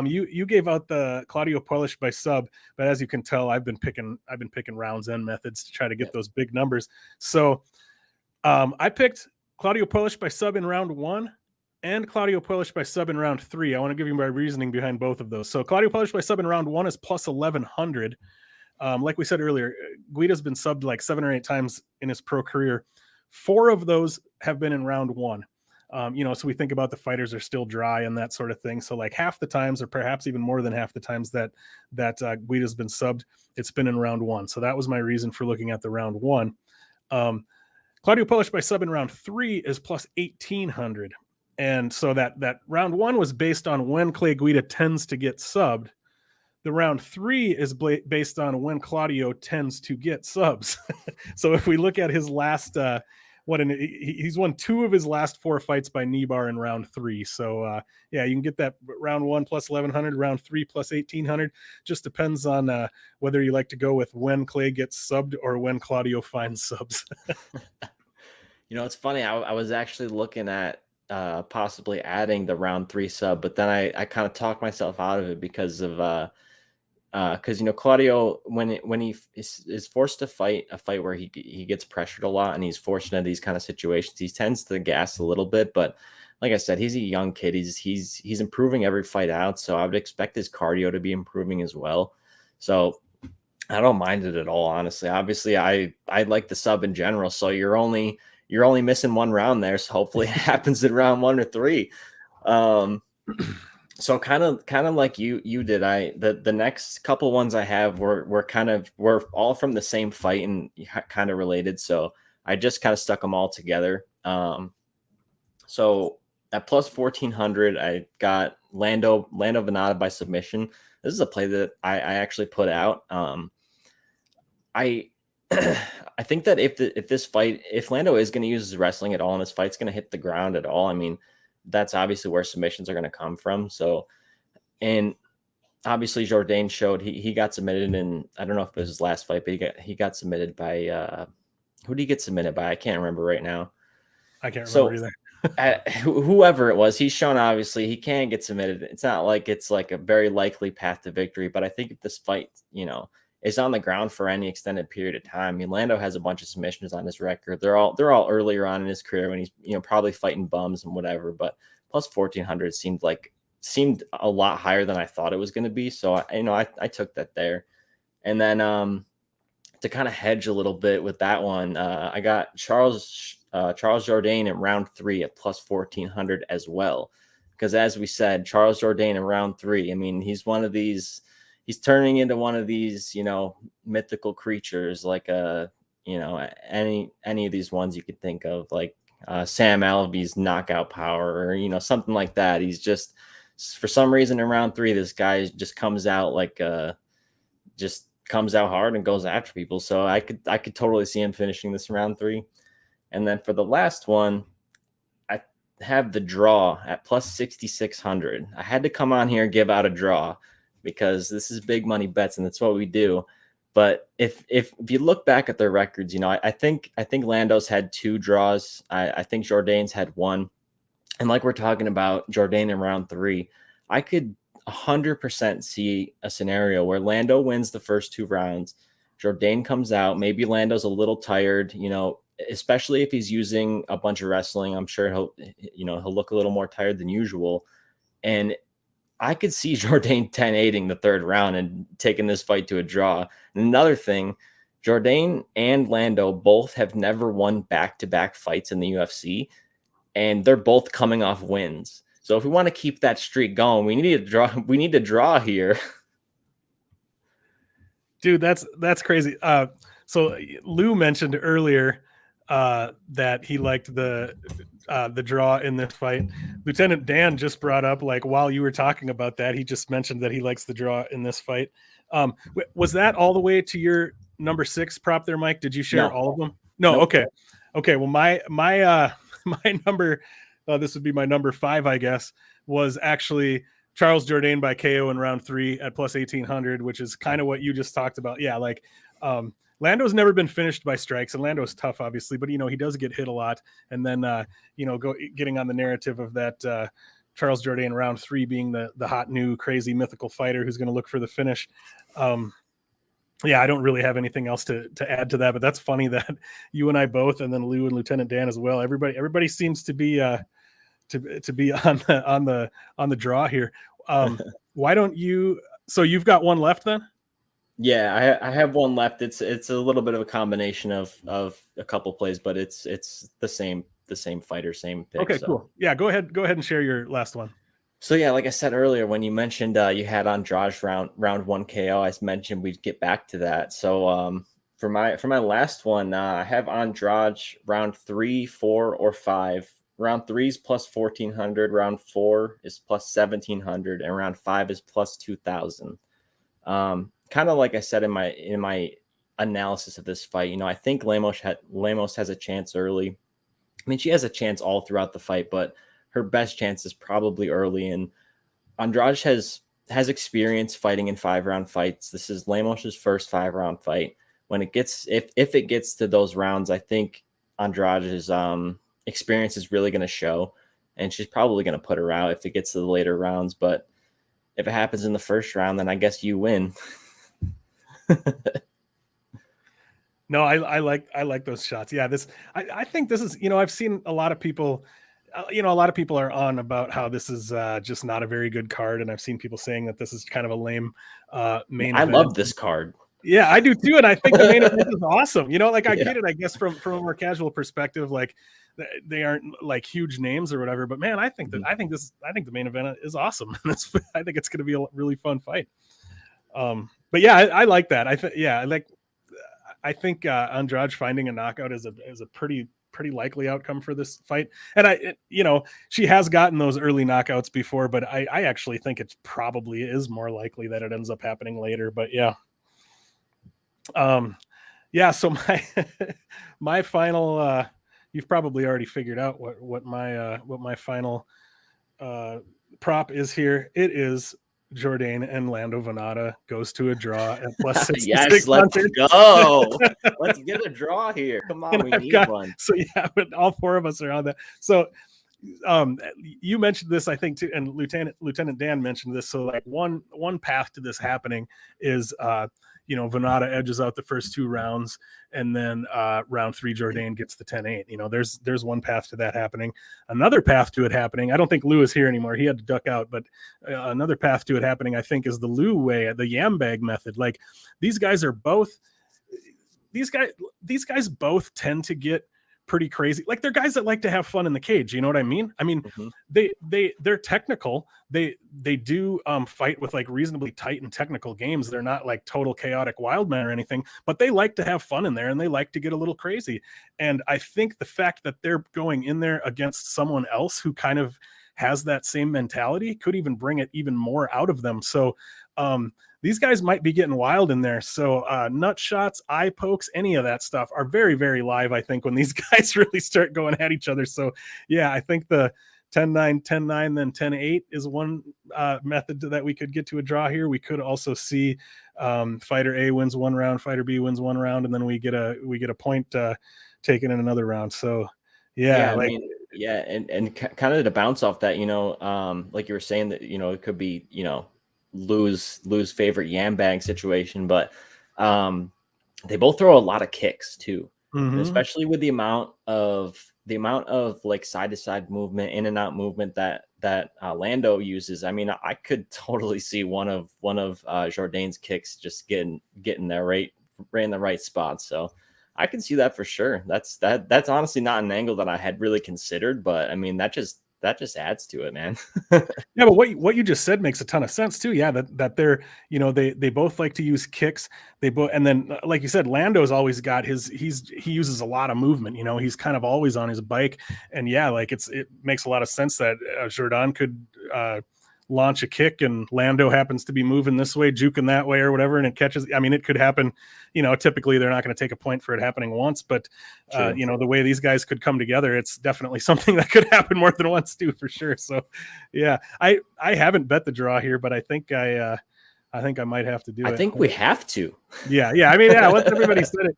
You gave out the Claudio Puelles by sub, but as you can tell, I've been picking rounds and methods to try to get those big numbers. So I picked Claudio Puelles by sub in round 1 and Claudio Puelles by sub in round 3. I want to give you my reasoning behind both of those. So Claudio Puelles by sub in round 1 is plus 1100. Like we said earlier, Guida's been subbed like 7 or 8 times in his pro career. 4 of those have been in round 1. So we think about the fighters are still dry and that sort of thing. So like half the times, or perhaps even more than half the times that Guida's been subbed, it's been in round 1. So that was my reason for looking at the round 1. Claudio Puelles by sub in round 3 is plus 1800. And so that round 1 was based on when Clay Guida tends to get subbed. The round 3 is based on when Claudio tends to get subs. So if we look at his last, he's won 2 of his last 4 fights by knee bar in round 3. So you can get that round 1 plus 1100, round 3 plus 1800. Just depends on whether you like to go with when Clay gets subbed or when Claudio finds subs. It's funny. I was actually looking at possibly adding the round 3 sub, but then I kind of talked myself out of it because of Claudio, when he is forced to fight a fight where he gets pressured a lot and he's forced into these kind of situations, he tends to gas a little bit. But like I said, he's a young kid. He's improving every fight out, so I would expect his cardio to be improving as well. So I don't mind it at all, honestly. Obviously, I like the sub in general. So you're only missing 1 round there. So hopefully it happens in round 1 or 3. So kind of like you did. The next couple ones I have were all from the same fight and kind of related. So I just kind of stuck them all together. So at plus 1400, I got Lando Venata by submission. This is a play that I actually put out. I I think that if Lando is going to use his wrestling at all and this fight's going to hit the ground at all, I mean, that's obviously where submissions are going to come from. So, and obviously Jourdain showed he got submitted in, I don't know if it was his last fight, but he got submitted by who did he get submitted by? I can't remember right now. I can't remember either. Whoever it was, he's shown obviously he can get submitted. It's not like it's like a very likely path to victory, but I think if this fight, is on the ground for any extended period of time, I mean, Lando has a bunch of submissions on his record. They're all earlier on in his career when he's probably fighting bums and whatever. But plus 1400 seemed a lot higher than I thought it was going to be. So I took that there, and then to kind of hedge a little bit with that one, I got Charles Jourdain in round 3 at plus 1400 as well. Because as we said, Charles Jourdain in round 3, I mean, he's turning into one of these, mythical creatures, like any of these ones you could think of, like Sam Alvey's knockout power, or something like that. He's just, for some reason in round 3, this guy just comes out just comes out hard and goes after people. So I could totally see him finishing this in round 3. And then for the last one, I have the draw at plus 6,600. I had to come on here and give out a draw because this is big money bets and that's what we do. But if you look back at their records, I think Lando's had 2 draws. I think Jourdain's had 1. And like we're talking about Jourdain in round 3, I could 100% see a scenario where Lando wins the first 2 rounds. Jourdain comes out. Maybe Lando's a little tired, especially if he's using a bunch of wrestling. I'm sure he'll look a little more tired than usual. And I could see Jourdain 10-8ing the 3rd round and taking this fight to a draw. And another thing, Jourdain and Lando both have never won back-to-back fights in the UFC, and they're both coming off wins. So if we want to keep that streak going, we need to draw here. Dude, that's crazy. So Lou mentioned earlier that he liked the draw in this fight. Lieutenant Dan just brought up, like, while you were talking about that, he just mentioned that he likes the draw in this fight. Was that all the way to your number 6 prop there, Mike? Did you share all of them? No. Nope. Okay. Well, my number, this would be my number 5, I guess, was actually Charles Jourdain by KO in round 3 at plus 1,800, which is kind of what you just talked about. Yeah, like Lando's never been finished by strikes, and Lando's tough, obviously, but he does get hit a lot. And then getting on the narrative of that Charles Jourdain round 3 being the hot new crazy mythical fighter who's going to look for the finish. Yeah, I don't really have anything else to add to that, but that's funny that you and I both, and then Lou and Lieutenant Dan as well. Everybody seems to be to be on the draw here. Why don't you? So you've got one left then? Yeah, I have one left. It's a little bit of a combination of a couple plays, but it's the same fighter, same pick. Okay, so. Cool. Yeah, go ahead and share your last one. So yeah, like I said earlier, when you mentioned you had Andrade round 1 KO, I mentioned we'd get back to that. So for my last one, I have Andrade round 3, 4, or 5. Round 3 is plus 1,400. Round 4 is plus 1,700, and round 5 is plus 2,000. Kind of like I said in my analysis of this fight, I think Lemos has a chance early. I mean, she has a chance all throughout the fight, but her best chance is probably early. And Andrade has experience fighting in 5-round fights. This is Lemos' first 5-round fight. When it gets if it gets to those rounds, I think Andrade's experience is really going to show, and she's probably going to put her out if it gets to the later rounds. But if it happens in the first round, then I guess you win. No, I like those shots. Yeah, I think this is, I've seen a lot of people, a lot of people are on about how this is just not a very good card, and I've seen people saying that this is kind of a lame main event. I love this card. Yeah, I do too, and I think the main event is awesome. You know, like I Yeah. get it, I guess from a more casual perspective, like they aren't like huge names or whatever. But man, I think that I think the main event is awesome. I think it's going to be a really fun fight. But yeah, I like that. I think Andrade finding a knockout is a pretty likely outcome for this fight. And she has gotten those early knockouts before, but I actually think it probably is more likely that it ends up happening later. But yeah. So my final you've probably already figured out what my final prop is here. It is Jourdain and Lando Venata goes to a draw at plus 6600. Yes, let's go. Let's get a draw here. Come on, we need one. So yeah, but all four of us are on that. So you mentioned this, I think, too, and Lieutenant Dan mentioned this. So like one path to this happening is Venata edges out the first two rounds, and then round 3 Jourdain gets the 10-8. There's one path to that happening. Another path to it happening, I don't think Lou is here anymore, he had to duck out, but another path to it happening, I think, is the Lou way, the yam bag method. Like these guys both tend to get pretty crazy. Like they're guys that like to have fun in the cage. You know what I mean? I mean, they're technical. They do fight with like reasonably tight and technical games. They're not like total chaotic wild men or anything, but they like to have fun in there and they like to get a little crazy. And I think the fact that they're going in there against someone else who kind of has that same mentality could even bring it even more out of them. So these guys might be getting wild in there. So nut shots, eye pokes, any of that stuff are very, very live, I think, when these guys really start going at each other. So yeah, I think the 10-9, 10-9, then 10-8 is one method that we could get to a draw here. We could also see fighter A wins one round, fighter B wins one round, and then we get a point taken in another round. So yeah, and kind of to bounce off that, like you were saying that, it could be, lose favorite yam bag situation, but they both throw a lot of kicks too, especially with the amount of like side to side movement, in and out movement that Lando uses. I mean, I could totally see one of Jourdain's kicks just getting there right in the right spot. So I can see that for sure. That's honestly not an angle that I had really considered, but I mean, that just adds to it, man. Yeah, but what you just said makes a ton of sense too. Yeah, that they're, they both like to use kicks. They both, and then like you said, Lando's always got he uses a lot of movement. He's kind of always on his bike, and yeah, like it makes a lot of sense that Jourdain could launch a kick and Lando happens to be moving this way, juking that way or whatever, and it catches. I mean, it could happen. Typically they're not going to take a point for it happening once, but the way these guys could come together, it's definitely something that could happen more than once too, for sure. So yeah, I haven't bet the draw here, but I think I might have to do it. I think we have to. Yeah. I mean, yeah, what everybody said it.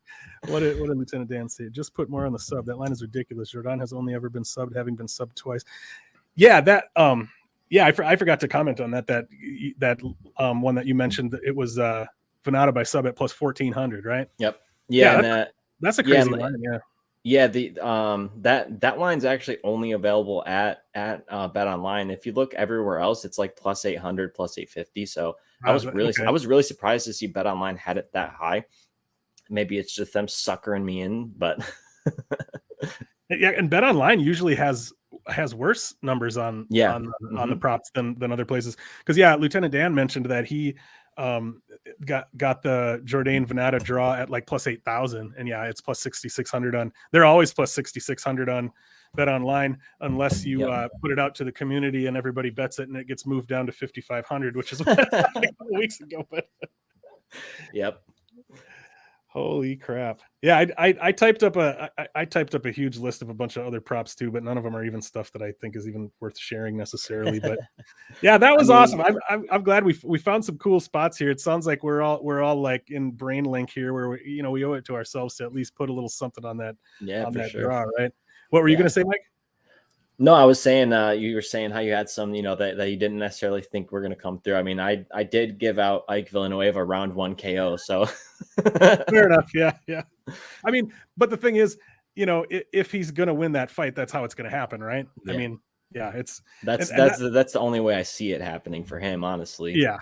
What did Lieutenant Dan say? Just put more on the sub. That line is ridiculous. Jourdain has only ever been subbed, having been subbed twice. Yeah, that yeah, I forgot to comment on that one that you mentioned. It was Venata by sub at plus 1400, right? Yep. Yeah, and that's a crazy line. Yeah. Yeah, the that line's actually only available at Bet Online. If you look everywhere else, it's like plus 800, plus 850. So I was really surprised to see Bet Online had it that high. Maybe it's just them suckering me in, but yeah, and Bet Online usually has worse numbers on the props than other places. Because yeah, Lieutenant Dan mentioned that he got the Jourdain Venata draw at like plus 8,000, and yeah, it's plus 6,600 on. They're always plus 6,600 on Bet Online unless you put it out to the community and everybody bets it and it gets moved down to 5,500, which is a couple weeks ago. But yep. Holy crap! Yeah, I typed up a huge list of a bunch of other props too, but none of them are even stuff that I think is even worth sharing necessarily. But yeah, that was awesome. I'm glad we found some cool spots here. It sounds like we're all like in brain link here, where we owe it to ourselves to at least put a little something on that draw, right? What were you going to say, Mike? No, I was saying you were saying how you had some, that you didn't necessarily think were going to come through. I mean, I did give out Ike Villanueva round 1 KO, so fair enough. Yeah. I mean, but the thing is, if he's going to win that fight, that's how it's going to happen, right? Yeah. I mean, yeah, that's the only way I see it happening for him, honestly. Yeah.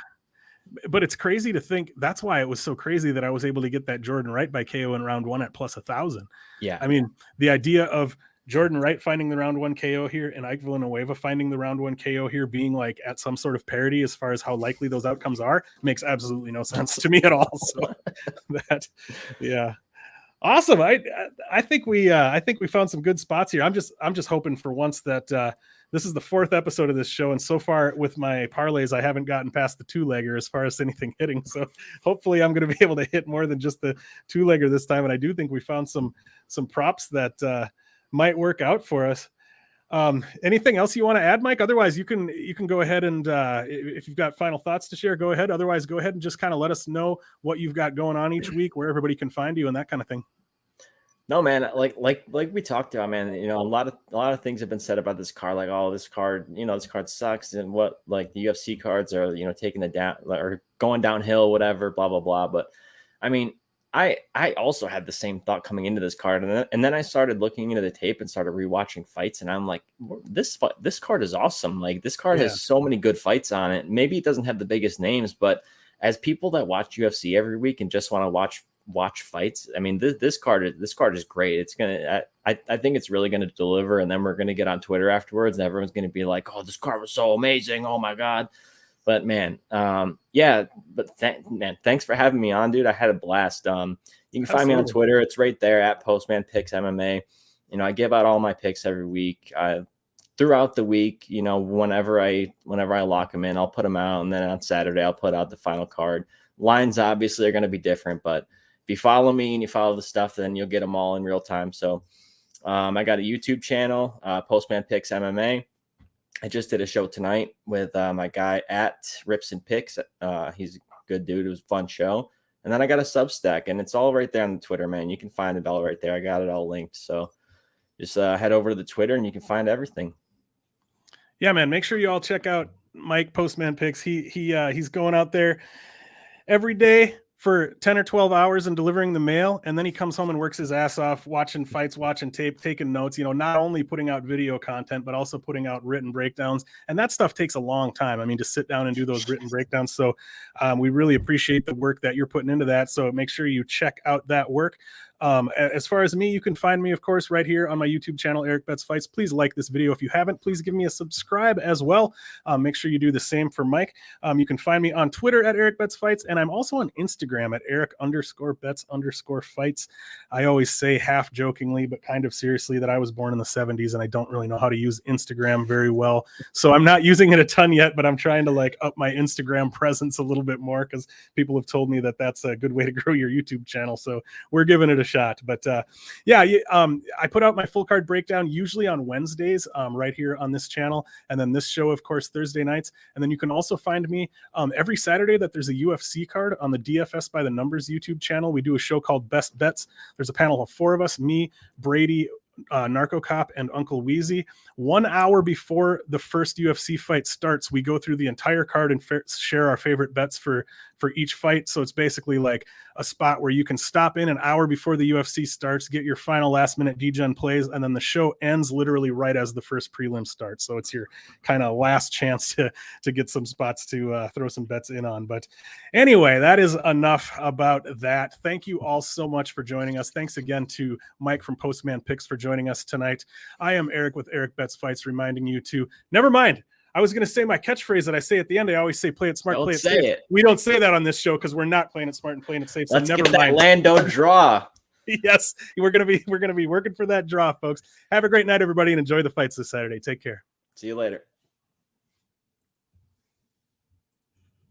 but it's crazy to think that's why it was so crazy that I was able to get that Jordan Wright by KO in round 1 at plus 1,000. Yeah. I mean, the idea of Jordan Wright finding the round 1 KO here and Ike Villanueva finding the round 1 KO here being like at some sort of parity as far as how likely those outcomes are makes absolutely no sense to me at all. So that, yeah. Awesome. I think we found some good spots here. I'm just hoping for once that this is the 4th episode of this show, and so far with my parlays, I haven't gotten past the 2-legger as far as anything hitting. So hopefully, I'm going to be able to hit more than just the 2-legger this time. And I do think we found some props that might work out for us. Anything else you want to add, Mike? Otherwise, you can go ahead and if you've got final thoughts to share, go ahead. Otherwise, go ahead and just kind of let us know what you've got going on each week, where everybody can find you and that kind of thing. No, man, like we talked about, man, you know, a lot of things have been said about this card, like, oh, this card, you know, this card sucks, and what, like, the UFC cards are, you know, taking it down or going downhill, whatever, blah blah blah. But I mean, I also had the same thought coming into this card, and then I started looking into the tape and started rewatching fights, and I'm like, this card is awesome. Like, this card has so many good fights on it. Maybe it doesn't have the biggest names, but as people that watch UFC every week and just want to watch fights, I mean, this card is great. It's gonna, I think it's really gonna deliver, and then we're gonna get on Twitter afterwards, and everyone's gonna be like, oh, this card was so amazing, oh my god. But man, yeah, but thanks for having me on, dude. I had a blast. You can find me on Twitter. It's right there at PostmanPicksMMA. You know, I give out all my picks every week. Throughout the week, you know, whenever I lock them in, I'll put them out, and then on Saturday I'll put out the final card. Lines obviously are going to be different, but if you follow me and you follow the stuff, then you'll get them all in real time. So I got a YouTube channel, PostmanPicksMMA. I just did a show tonight with my guy at Rips and Picks. He's a good dude. It was a fun show. And then I got a Substack, and it's all right there on the Twitter, man. You can find it all right there. I got it all linked. So just head over to the Twitter, and you can find everything. Yeah, man. Make sure you all check out Mike Postman Picks. He's going out there every day for 10 or 12 hours and delivering the mail. And then he comes home and works his ass off, watching fights, watching tape, taking notes, you know, not only putting out video content, but also putting out written breakdowns. And that stuff takes a long time. I mean, to sit down and do those written breakdowns. So we really appreciate the work that you're putting into that. So make sure you check out that work. As far as me, you can find me, of course, right here on my YouTube channel, Erik Bets Fights. Please like this video. If you haven't, please give me a subscribe as well. Make sure you do the same for Mike. You can find me on Twitter at Erik Bets Fights, and I'm also on Instagram at Erik_Bets_Fights. I always say half jokingly, but kind of seriously, that I was born in the 70s and I don't really know how to use Instagram very well. So I'm not using it a ton yet, but I'm trying to like up my Instagram presence a little bit more because people have told me that that's a good way to grow your YouTube channel. So we're giving it a shot. But yeah, I put out my full card breakdown usually on Wednesdays right here on this channel, and then this show, of course, Thursday nights. And then you can also find me every Saturday that there's a UFC card on the DFS by the Numbers YouTube channel. We do a show called Best Bets. There's a panel of 4 of us, me, Brady, Narco Cop, and Uncle Wheezy. 1 hour before the first UFC fight starts, we go through the entire card and share our favorite bets for each fight. So it's basically like a spot where you can stop in an hour before the UFC starts, get your final last minute degen plays, and then the show ends literally right as the first prelim starts. So it's your kind of last chance to get some spots to throw some bets in on. But anyway, that is enough about that. Thank you all so much for joining us. Thanks again to Mike from Postman Picks for joining us tonight. I am Erik with Erik Bets Fights, reminding you to never mind. I was going to say my catchphrase that I say at the end. I always say, play it smart, play it safe. We don't say that on this show because we're not playing it smart and playing it safe. So Let's never get mind. That Lando draw. Yes, we're going to be working for that draw, folks. Have a great night, everybody, and enjoy the fights this Saturday. Take care. See you later.